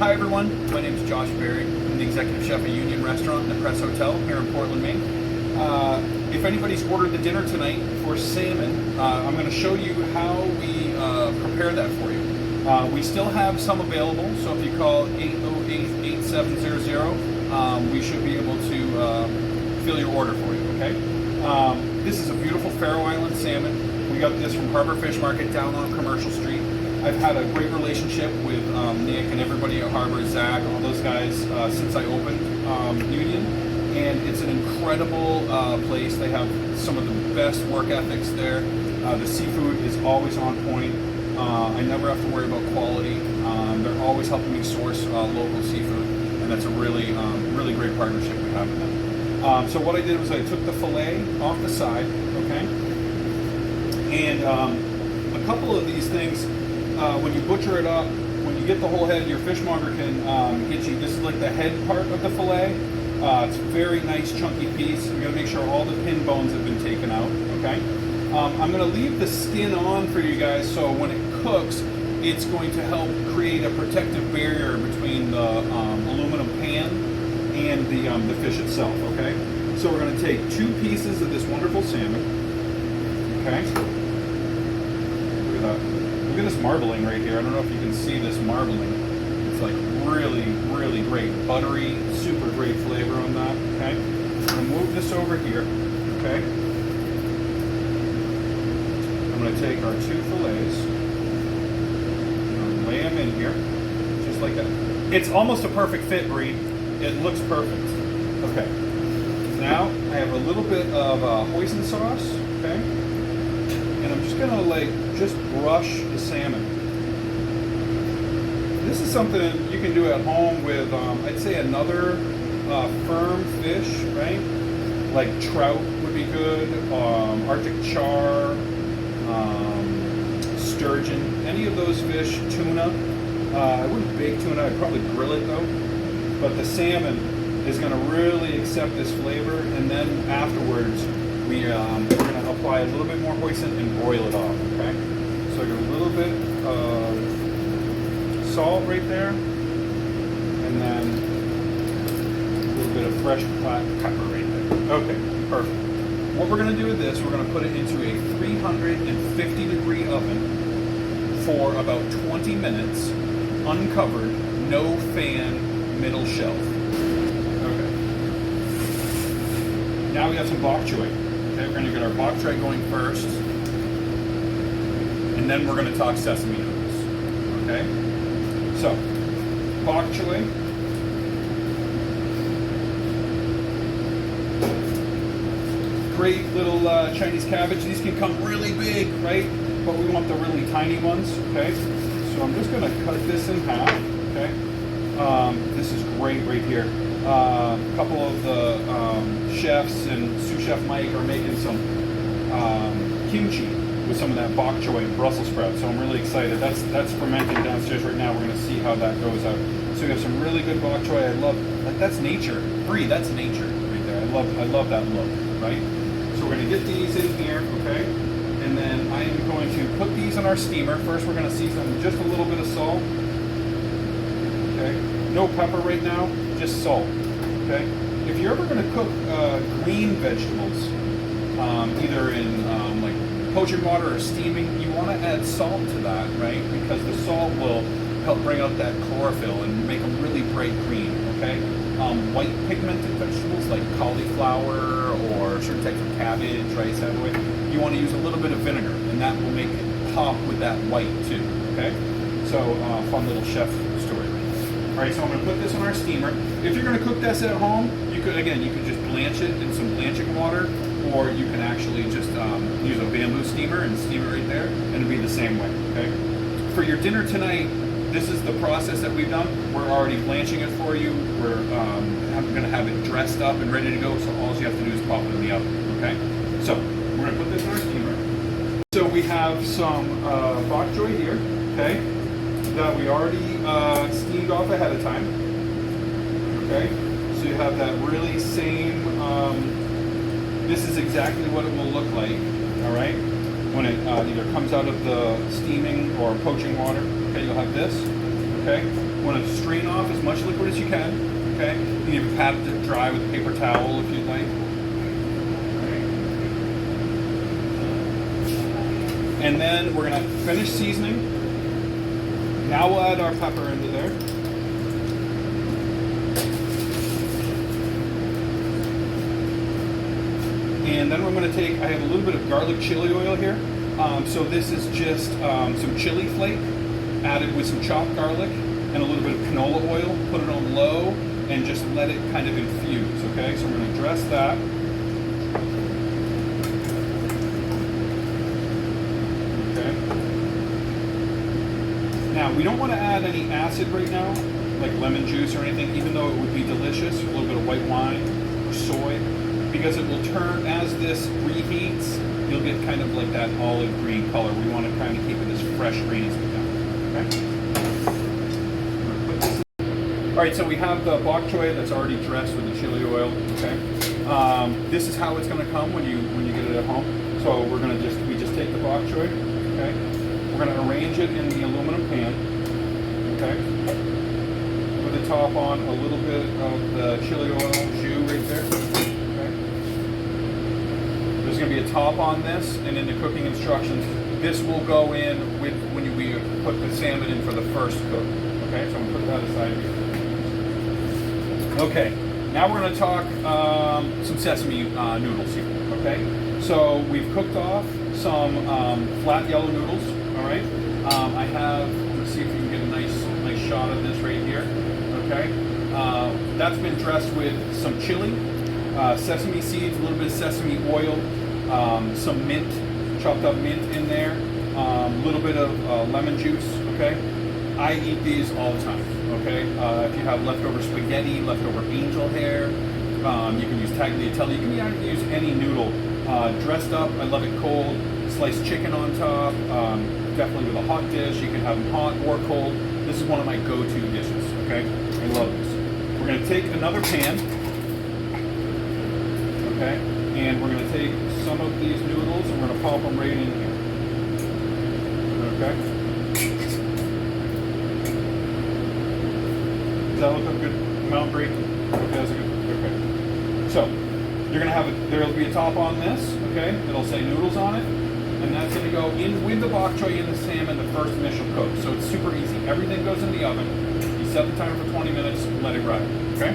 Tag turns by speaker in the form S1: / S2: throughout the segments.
S1: Hi everyone, my name is Josh Berry. I'm the executive chef at Union Restaurant and the Press Hotel here in Portland, Maine. If anybody's ordered the dinner tonight for salmon, I'm going to show you how we prepare that for you. We still have some available, so if you call 808-8700, we should be able to fill your order for you, okay? This is a beautiful Faroe Island salmon. We got this from Harbor Fish Market down on Commercial Street. I've had a great relationship with Nick and everybody at Harbor, Zach, all those guys since I opened Union, and it's an incredible place. They have some of the best work ethics there. The seafood is always on point. I never have to worry about quality. They're always helping me source local seafood, and that's a really, really great partnership we have with them. So what I did was I took the fillet off the side, okay, and a couple of these things. When you butcher it up, when you get the whole head, your fishmonger can get you, this is like the head part of the fillet. It's a very nice chunky piece. You gotta make sure all the pin bones have been taken out, okay? I'm gonna leave the skin on for you guys, so when it cooks, it's going to help create a protective barrier between the aluminum pan and the fish itself, okay? So we're gonna take 2 pieces of this wonderful salmon, okay? Look at that. Look at this marbling right here. I don't know if you can see this marbling. It's like really, really great. Buttery, super great flavor on that, okay? I'm gonna move this over here, okay? I'm gonna take our 2 fillets. I'm gonna lay them in here, just like that. It's almost a perfect fit, Bree. It looks perfect. Okay. Now, I have a little bit of hoisin sauce, okay? And I'm just gonna just brush the salmon. This is something you can do at home with, I'd say another firm fish, right? Like trout would be good, Arctic char, sturgeon, any of those fish, tuna. I wouldn't bake tuna, I'd probably grill it though. But the salmon is gonna really accept this flavor, and then afterwards, we're going to apply a little bit more hoisin and broil it off, okay? So I got a little bit of salt right there, and then a little bit of fresh black pepper right there. Okay, perfect. What we're going to do with this, we're going to put it into a 350 degree oven for about 20 minutes, uncovered, no fan, middle shelf. Okay. Now we have some bok choy. Okay, we're going to get our bok choy going first, and then we're going to talk sesame noodles. Okay, so bok choy, great little Chinese cabbage. These can come really big, right? But we want the really tiny ones. Okay, so I'm just going to cut this in half. Okay, this is great right here. A couple of the chefs and sous chef Mike are making some kimchi with some of that bok choy and Brussels sprouts. So I'm really excited. That's fermenting downstairs right now. We're going to see how that goes out. So we have some really good bok choy. I love, like, that's nature. Brie, that's nature right there. I love that look, right? So we're going to get these in here, okay? And then I am going to put these in our steamer. First, we're going to season just a little bit of salt. Okay, no pepper right now, just salt. Okay, if you're ever going to cook green vegetables, either in like poaching water or steaming, you want to add salt to that, right? Because the salt will help bring out that chlorophyll and make them really bright green. Okay, white pigmented vegetables like cauliflower or certain types of cabbage, right? You want to use a little bit of vinegar, and that will make it pop with that white too. Okay, so fun little chef story. All right, so I'm going to put this in our steamer. If you're going to cook this at home, you could just blanch it in some blanching water, or you can actually just use a bamboo steamer and steam it right there, and it'll be the same way, okay? For your dinner tonight, this is the process that we've done. We're already blanching it for you. We're going to have it dressed up and ready to go, so all you have to do is pop it in the oven, okay? So we're going to put this in our steamer. So we have some bok choy here, okay? That we already steamed off ahead of time. Okay, so you have that really same. This is exactly what it will look like. All right, when it either comes out of the steaming or poaching water. Okay, you'll have this. okay? You want to strain off as much liquid as you can, okay? You can even pat it dry with a paper towel if you'd like. And then we're gonna finish seasoning. Now we'll add our pepper into there. And then we're gonna take, I have a little bit of garlic chili oil here. So this is just some chili flake added with some chopped garlic and a little bit of canola oil. Put it on low and just let it kind of infuse, okay? So we're gonna dress that. Now, we don't want to add any acid right now, like lemon juice or anything, even though it would be delicious, a little bit of white wine or soy, because it will turn, as this reheats, you'll get kind of like that olive green color. We want to kind of keep it as fresh green as we can, okay? All right, so we have the bok choy that's already dressed with the chili oil, okay? This is how it's going to come when you get it at home. So we just take the bok choy, okay? We're going to arrange it in the aluminum pan, okay? With the top on a little bit of the chili oil jus right there, okay? There's going to be a top on this, and in the cooking instructions, this will go in with when we put the salmon in for the first cook, okay? So I'm going to put that aside here. Okay, now we're going to talk some sesame noodles here, okay? So we've cooked off some flat yellow noodles. All right, let's see if you can get a nice shot of this right here, okay? That's been dressed with some chili, sesame seeds, a little bit of sesame oil, some mint, chopped up mint in there, a little bit of lemon juice, okay? I eat these all the time, okay? If you have leftover spaghetti, leftover angel hair, you can use tagliatelle, you can use any noodle. Dressed up, I love it cold, sliced chicken on top, definitely with a hot dish. You can have them hot or cold. This is one of my go-to dishes, okay? I love this. We're going to take another pan, okay? And we're going to take some of these noodles and we're going to pop them right in here, okay? Does that look like a good amount, Bree? Okay, that's a good, okay. So, you're going to have there'll be a top on this, okay? It'll say noodles on it. And that's going to go in with the bok choy and the salmon the first initial cook. So it's super easy. Everything goes in the oven. You set the timer for 20 minutes and let it ride. Okay?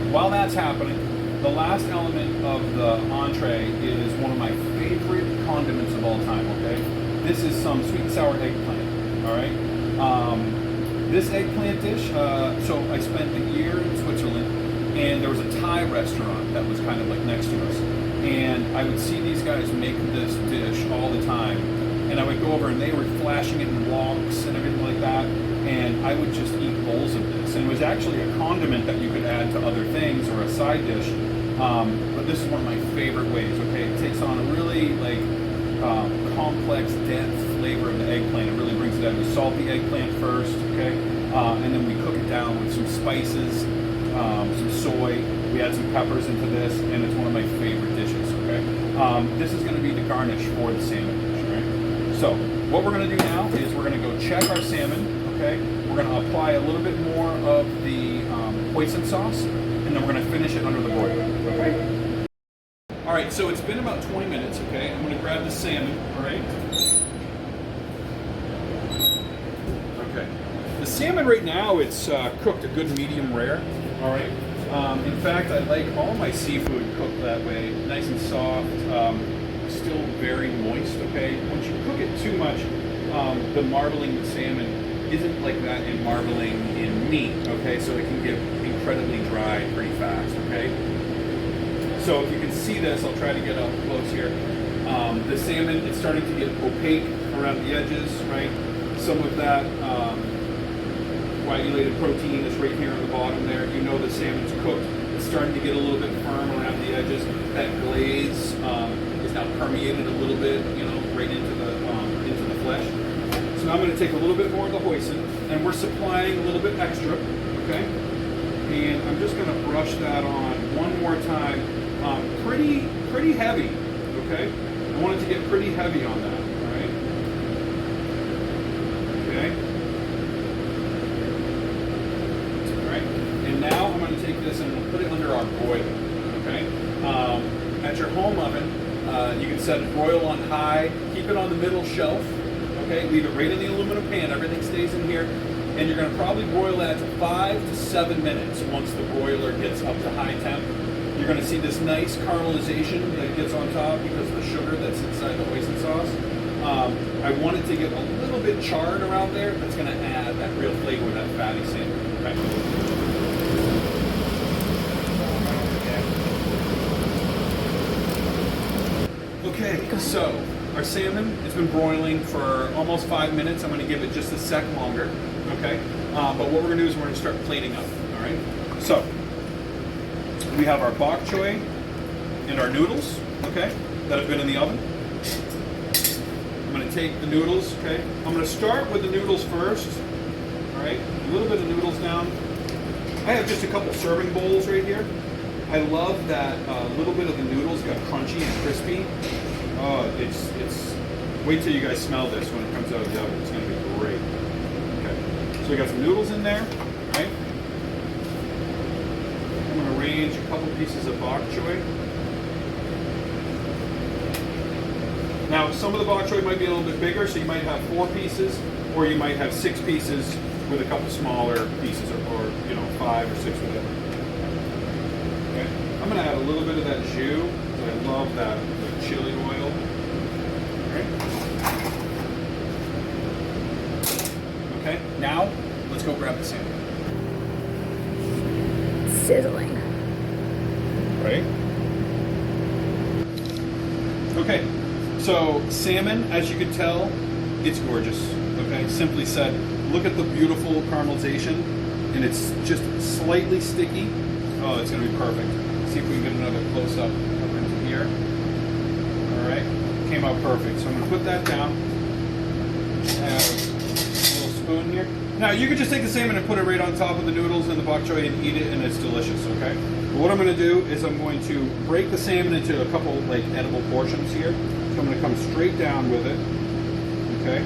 S1: While that's happening, the last element of the entree is one of my favorite condiments of all time. Okay? This is some sweet and sour eggplant. All right? This eggplant dish. So I spent a year in Switzerland, and there was a Thai restaurant that was kind of like next to us. And I would see these guys make this dish all the time. And I would go over and they were flashing it in woks and everything like that. And I would just eat bowls of this. And it was actually a condiment that you could add to other things or a side dish. But this is one of my favorite ways, okay? It takes on a really complex, dense flavor of the eggplant. It really brings it out. We salt the eggplant first, okay? And then we cook it down with some spices, some soy. We add some peppers into this, and it's one of my favorite dishes, okay? This is going to be the garnish for the salmon dish, right? So what we're going to do now is we're going to go check our salmon, okay? We're going to apply a little bit more of the hoisin sauce, and then we're going to finish it under the broiler, okay? All right, so it's been about 20 minutes, okay? I'm going to grab the salmon, all right? Okay. The salmon right now, it's cooked a good medium rare, all right? In fact, I like all my seafood cooked that way, nice and soft, still very moist, okay? Once you cook it too much, the marbling with salmon isn't like that in marbling in meat, okay? So it can get incredibly dry pretty fast, okay? So if you can see this, I'll try to get up close here. The salmon, it's starting to get opaque around the edges, right? Some of that coagulated protein is right here on the bottom there. You know the salmon's cooked. It's starting to get a little bit firm around the edges. That glaze is now permeated a little bit, you know, right into the flesh. So now I'm going to take a little bit more of the hoisin, and we're supplying a little bit extra, okay? And I'm just going to brush that on one more time. Pretty heavy, okay? I want it to get pretty heavy on that, all right? set it, broil on high, keep it on the middle shelf, okay? Leave it right in the aluminum pan, everything stays in here, and you're gonna probably broil that to 5 to 7 minutes once the broiler gets up to high temp. You're gonna see this nice caramelization that gets on top because of the sugar that's inside the hoisin sauce. I want it to get a little bit charred around there. That's gonna add that real flavor with that fatty salmon, right? Okay, so our salmon has been broiling for almost 5 minutes. I'm going to give it just a sec longer, okay? But what we're going to do is we're going to start plating up, all right? So we have our bok choy and our noodles, okay, that have been in the oven. I'm going to take the noodles, okay? I'm going to start with the noodles first, all right? A little bit of noodles down. I have just a couple serving bowls right here. I love that a little bit of the noodles got crunchy and crispy. Oh, it's. Wait till you guys smell this when it comes out of the oven. It's going to be great. Okay, so we got some noodles in there, right? I'm going to arrange a couple pieces of bok choy. Now, some of the bok choy might be a little bit bigger, so you might have 4 pieces, or you might have 6 pieces with a couple smaller pieces, or 5 or 6, whatever. I'm going to add a little bit of that jus, because I love that the chili oil. Right. Okay, now let's go grab the salmon.
S2: Sizzling.
S1: Right? Okay, so salmon, as you can tell, it's gorgeous. Okay, simply said, look at the beautiful caramelization, and it's just slightly sticky. Oh, it's going to be perfect. See if we can get another close-up up into here. All right, came out perfect. So I'm going to put that down. Have a little spoon here. Now you could just take the salmon and put it right on top of the noodles and the bok choy and eat it, and it's delicious. Okay. But what I'm going to do is I'm going to break the salmon into a couple like edible portions here. So I'm going to come straight down with it. Okay.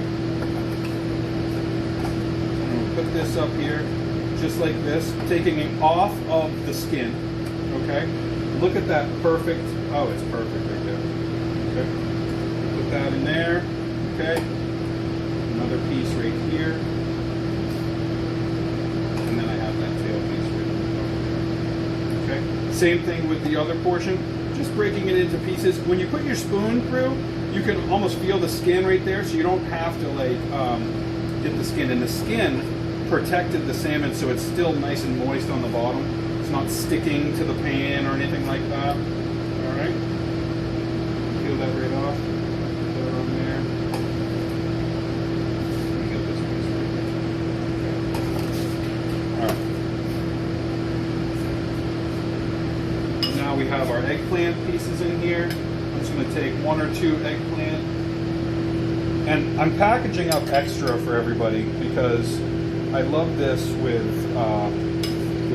S1: I'm going to put this up here, just like this, taking it off of the skin. Okay, look at that perfect. Oh, it's perfect right there. Okay, put that in there. Okay, another piece right here, and then I have that tail piece right there. Okay, same thing with the other portion. Just breaking it into pieces. When you put your spoon through, you can almost feel the skin right there, so you don't have to like get the skin. And the skin protected the salmon, so it's still nice and moist on the bottom. It's not sticking to the pan or anything like that. All right. Peel that right off. Put it on there. Let me get this piece right there. All right. Now we have our eggplant pieces in here. I'm just going to take 1 or 2 eggplant. And I'm packaging up extra for everybody because I love this with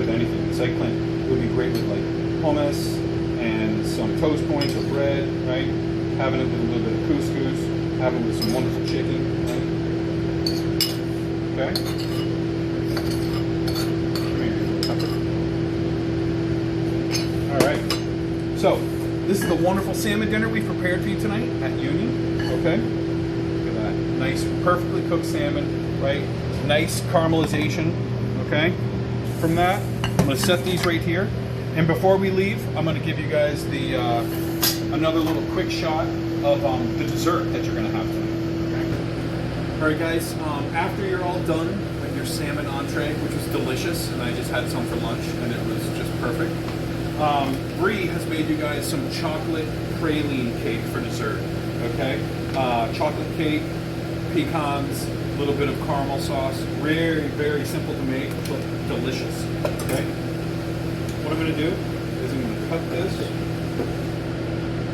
S1: anything. This eggplant would be great with like hummus and some toast points or bread, right? Having it with a little bit of couscous, having it with some wonderful chicken, right? Okay. All right. So this is the wonderful salmon dinner we've prepared for you tonight at Union. Okay. Look at that. Nice, perfectly cooked salmon, right? Nice caramelization. Okay. From that, I'm going to set these right here. And before we leave, I'm going to give you guys the another little quick shot of the dessert that you're going to have tonight. Okay. All right, guys. After you're all done with your salmon entree, which was delicious, and I just had some for lunch, and it was just perfect. Bree has made you guys some chocolate praline cake for dessert. Okay, chocolate cake, pecans, a little bit of caramel sauce. Very, very simple to make, but delicious. Okay. What I'm going to do is I'm going to cut this,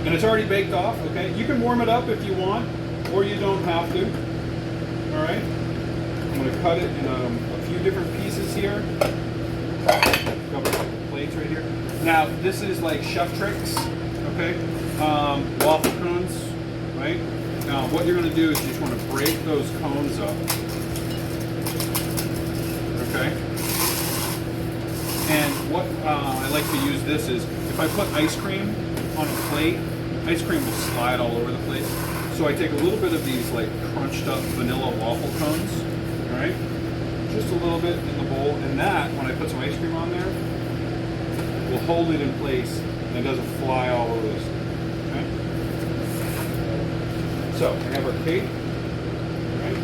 S1: and it's already baked off. Okay, you can warm it up if you want, or you don't have to. All right. I'm going to cut it in a few different pieces here. Cover a couple plates right here. Now this is like chef tricks. Okay. Waffle cones. Right. Now what you're going to do is you just want to break those cones up. Okay. And what I like to use this is if I put ice cream on a plate, ice cream will slide all over the place. So I take a little bit of these like crunched up vanilla waffle cones, all right? Just a little bit in the bowl, and that, when I put some ice cream on there, will hold it in place and it doesn't fly all over this. Okay? So I have our cake, right?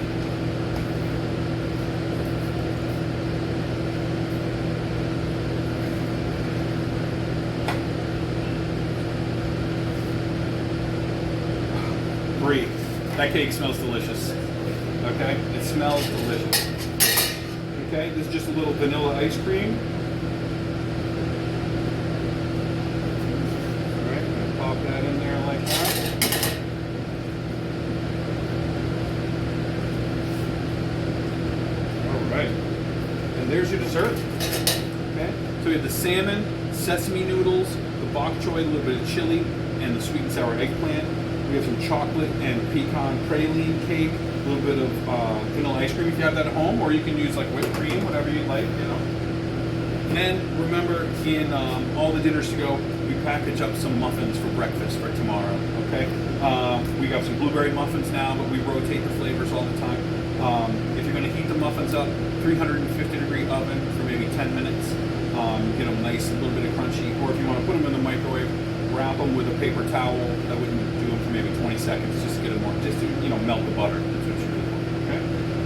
S1: Breathe. That cake smells delicious. Okay? It smells delicious. Okay? This is just a little vanilla ice cream. Alright, I'm gonna pop that in there like that. Alright. And there's your dessert. Okay? So we have the salmon, sesame noodles, the bok choy, a little bit of chili, and the sweet and sour eggplant. We have some chocolate and pecan praline cake, a little bit of vanilla ice cream if you have that at home, or you can use like whipped cream, whatever you like, you know. And remember, in all the dinners to go, we package up some muffins for breakfast for tomorrow, okay? We got some blueberry muffins now, but we rotate the flavors all the time. If you're gonna heat the muffins up, 350-degree oven for maybe 10 minutes. Get them nice, a little bit of crunchy, or if you wanna put them in the microwave, wrap them with a paper towel. That wouldn't do them for maybe 20 seconds, just to get them more, just to, you know, melt the butter. That's what you really want, okay?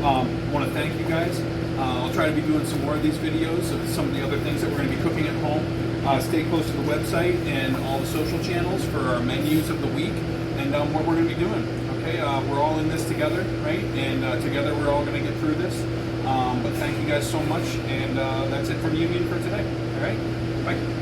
S1: I want to thank you guys. I'll try to be doing some more of these videos of some of the other things that we're going to be cooking at home. Stay close to the website and all the social channels for our menus of the week and what we're going to be doing, okay? We're all in this together, right? And together we're all going to get through this. But thank you guys so much, and that's it from Union for today, all right? Bye.